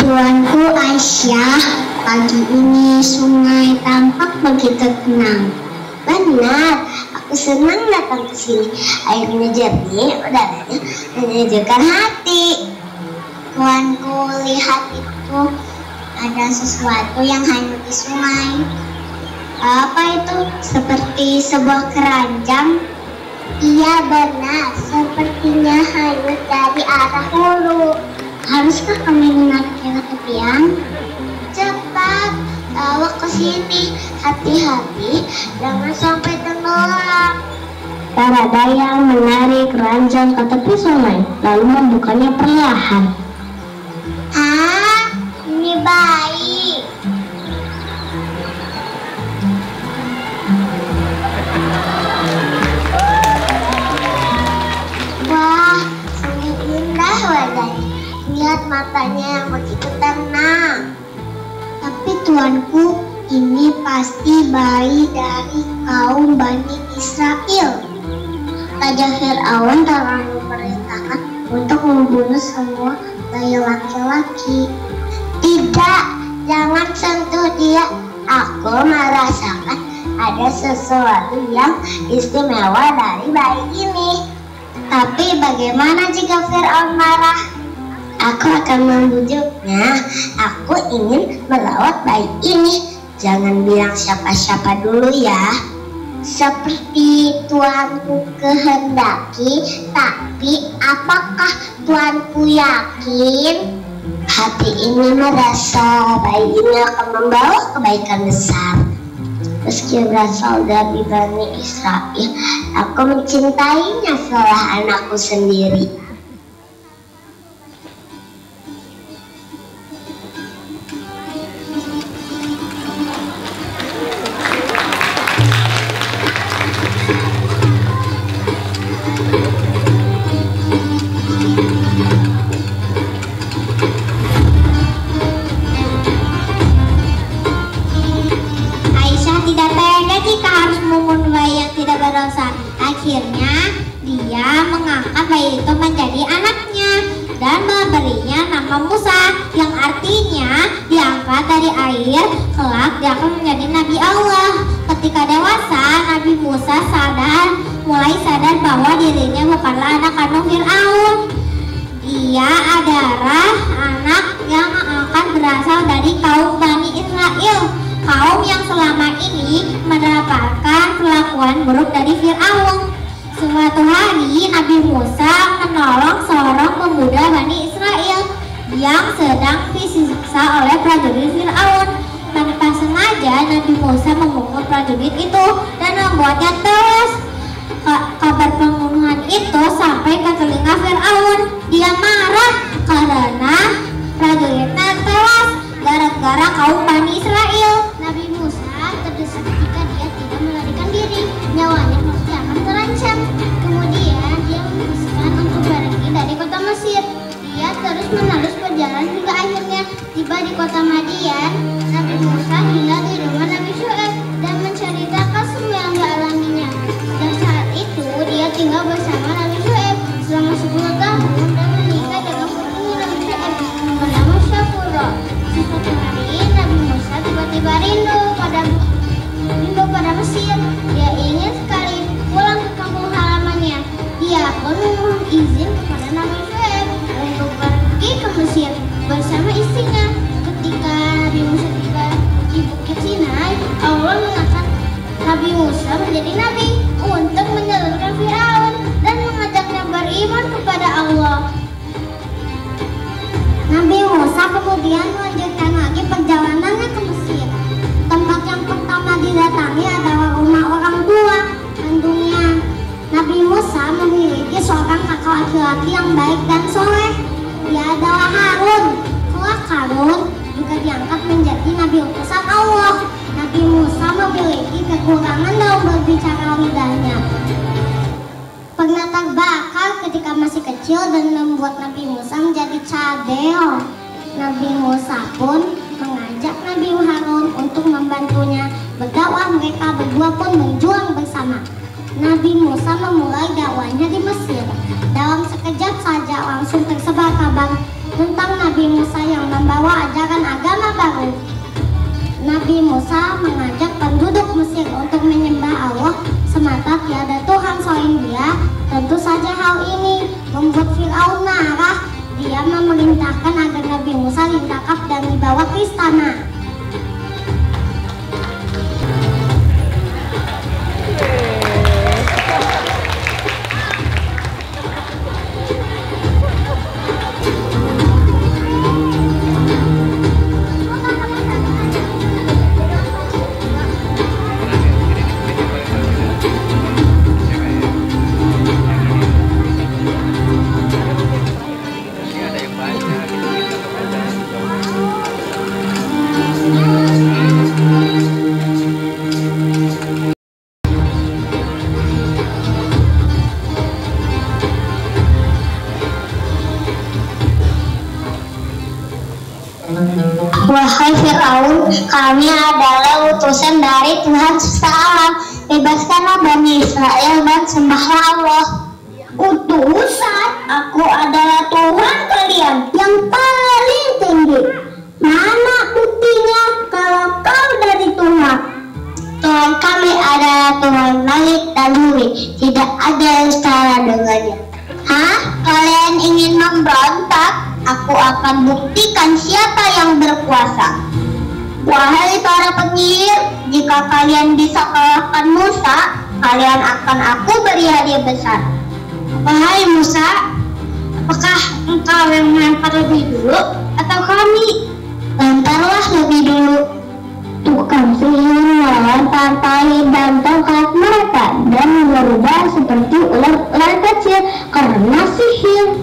Tuanku Aisyah, pagi ini sungai tampak begitu tenang. Benar, aku senang datang ke sini. Airnya jernih, udaranya menyejukkan hati. Tuanku, lihat itu, ada sesuatu yang hanyut di sungai. Apa itu? Seperti sebuah keranjang. Iya benar, sepertinya hanyut dari arah hulu. Haruskah kami menariknya ke tepian? Cepat, bawa ke sini. Hati-hati, jangan sampai tenggelam. Barada yang menarik ranjang ke tepi sungai, lalu membukanya perlahan. Ah, ini bayi. Wah, sungguh indah wajahnya. Lihat matanya yang begitu tenang. Tapi tuanku, ini pasti bayi dari kaum Bani Israel. Raja Fir'aun telah memerintahkan untuk membunuh semua bayi laki-laki. Tidak, jangan sentuh dia. Aku merasakan ada sesuatu yang istimewa dari bayi ini. Tapi bagaimana jika Fir'aun marah? Aku akan membujuknya. Aku ingin merawat bayi ini. Jangan bilang siapa-siapa dulu ya. Seperti tuanku kehendaki, tapi apakah tuanku yakin? Hati ini merasa bayi ini akan membawa kebaikan besar. Meski berasal dari Bani Israel, aku mencintainya seolah anakku sendiri. Akhirnya dia mengangkat bayi itu menjadi anaknya dan memberinya nama Musa, yang artinya diangkat dari air, kelak dia akan menjadi Nabi Allah. Ketika dewasa, Nabi Musa mulai sadar bahwa dirinya bukanlah anak kandung Fir'aun. Dia adalah anak yang akan berasal dari kaum Bani Israel, kaum yang selama ini mendapatkan perlakuan buruk dari Fir'aun. Suatu hari Nabi Musa menolong seorang pemuda Bani Israel yang sedang disiksa oleh prajurit Fir'aun. Tanpa sengaja Nabi Musa memukul prajurit itu dan membuatnya tewas. Kabar pembunuhan itu sampai ke telinga Fir'aun. Dia marah karena prajuritnya tewas gara-gara kaum Bani Israel. Nabi Musa terdesak ketika dia tidak melarikan diri, nyawanya pasti akan terancam. Kemudian dia memutuskan untuk pergi dari kota Mesir. Dia terus-menerus berjalan hingga akhirnya tiba di kota Madian. Nabi Musa tinggal di rumah Nabi Syuaib dan menceritakan semua yang dialaminya. Dan saat itu dia tinggal bersama Nabi Syuaib selama 10 tahun dan menikah dengan putrinya Nabi Syuaib bernama Syafura. Suatu hari Nabi Musa tiba-tiba rindu pada Mesir. Dia ingin sekali pulang ke kampung halamannya. Dia pun memohon izin kepada Nabi Syuaib untuk pergi ke Mesir bersama istrinya. Ketika Nabi Musa tiba di Bukit Sinai, Allah mengangkat Nabi Musa menjadi nabi untuk menyalurkan Fir'aun dan mengajaknya beriman kepada Allah. Nabi Musa kemudian melanjutkan lagi perjalanannya ke Mesir. Tempat yang pertama didatangi adalah rumah orang tua kandungnya. Nabi Musa memiliki seorang kakak laki-laki yang baik dan soleh. Dia adalah Harun. Kelak Harun juga diangkat menjadi nabi utusan Allah. Nabi Musa memiliki kekurangan dalam berbicara lidahnya. Pernah terbakar ketika masih kecil dan membuat Nabi Musa menjadi cadel. Nabi Musa pun mengajak Nabi Harun untuk membantunya berdakwah. Mereka berdua pun berjuang bersama. Nabi Musa memulai dakwahnya di Mesir. Dalam sekejap saja langsung tersebar kabar tentang Nabi Musa yang membawa ajaran agama baru. Nabi Musa mengajak penduduk Mesir untuk menyembah Allah semata, tiada Tuhan selain Dia. Tentu saja hal ini membuat Fir'aun marah. Dia memerintahkan agar Nabi Musa ditangkap dan dibawa ke istana. kami adalah utusan dari Tuhan semesta alam. Bebaskanlah Bani Israel dan sembahlah Allah. Utusan? Aku adalah Tuhan kalian yang paling tinggi. Mana buktinya kalau kau dari Tuhan? Tuhan kami adalah Tuhan langit dan bumi. Tidak ada yang setara dengannya. Hah? Kalian ingin memberontak? Aku akan buktikan siapa yang berkuasa. Wahai para penyihir, jika kalian bisa kalahkan Musa, kalian akan aku beri hadiah besar. Wahai Musa, apakah engkau yang melempar lebih dulu atau kami? Lemparlah lebih dulu. Tukang sihir melempar tahi dan tongkat mereka dan berubah seperti ular kecil karena sihir.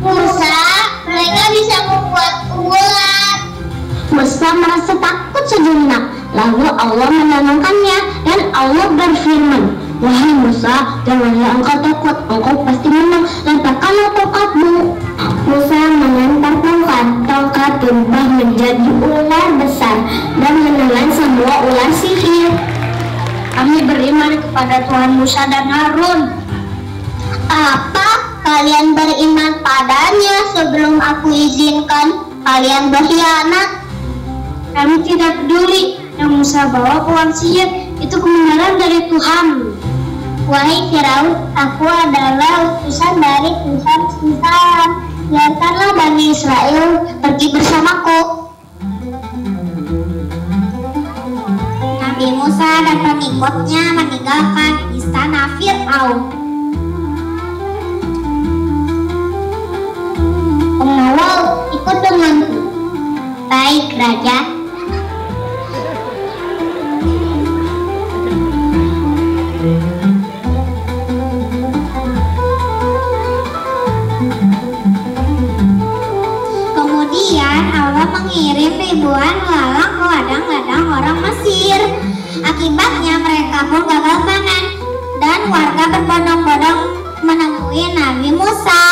Musa, mereka bisa membuat ular. Musa merasa takut sejenak, lalu Allah menenangkannya dan Allah berfirman, wahai Musa, janganlah engkau takut, engkau pasti menang, lemparkanlah tongkatmu. Musa melempar tongkat berubah menjadi ular besar dan menelan semua ular sihir. Kami beriman kepada Tuhan Musa dan Harun. Apa? Kalian beriman padanya sebelum aku izinkan kalian berkhianat? Kami tidak peduli. Yang Musa bawa pohon sihir itu kebenaran dari Tuhan. Wahai Firaun, aku adalah utusan dari Tuhan semesta alam. Biarkanlah Bani Israel pergi bersamaku. Nabi Musa dan pengikutnya meninggalkan istana Fir'aun. Pengawal, ikut denganku. Baik, Raja. Kemudian Allah mengirim ribuan lalang ke ladang-ladang orang Mesir. Akibatnya mereka pun gagal panen dan warga berbondong-bondong menemui Nabi Musa,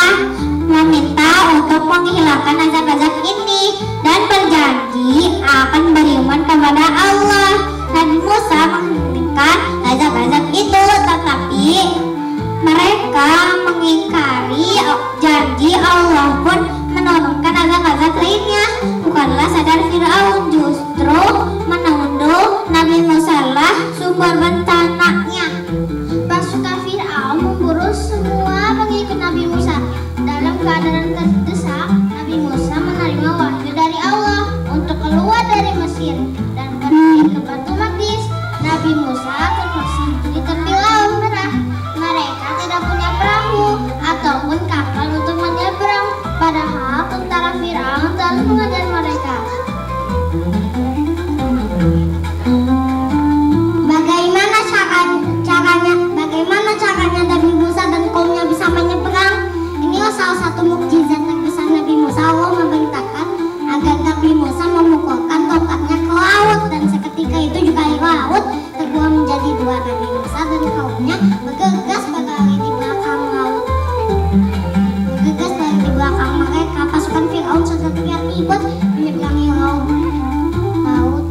meminta untuk menghilangkan azab-azab ini dan berjanji akan beriman kepada Allah. Nabi Musa menghentikan azab-azab itu, tetapi mereka mengingkari janji Allah pun menurunkan azab-azab lainnya. Bukanlah sadar Fir'aun, justru menuduh Nabi Musa lah sumber bencananya. Pasukan Fir'aun memburu semua pengikut Nabi Musa. Dalam keadaan terdesak, Nabi Musa menerima wahyu dari Allah untuk keluar dari Mesir dan pergi ke Batu Maqdis. Nabi Musa terpaksa di tepi Laut Merah. Mereka tidak punya perahu ataupun kapal untuk menyeberang, padahal tentara Fir'aun terus mengejar mereka. Bagaimana caranya Nabi Musa dan kaumnya bisa menyeberang? Inilah salah satu mukjizat terbesar Nabi Musa. Allah memerintahkan agar Nabi Musa memukulkan tongkatnya ke laut, dan seketika itu juga air laut terbelah menjadi dua. Nabi Musa dan kaumnya bergegas berlari di belakang laut. Bergegas dari di belakang mereka, pasukan Fir'aun seketika ribut menyeberangi laut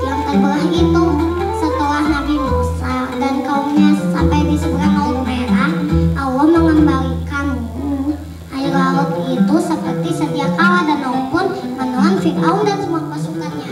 yang terbelah itu. Setelah Nabi Musa dan kaumnya sampai di seberang Laut Merah, Allah mengembalikan air laut itu seperti sedia kala, dan Allah pun menelan Fir'aun dan semua pasukannya.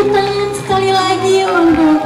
tepuk tangan sekali lagi untuk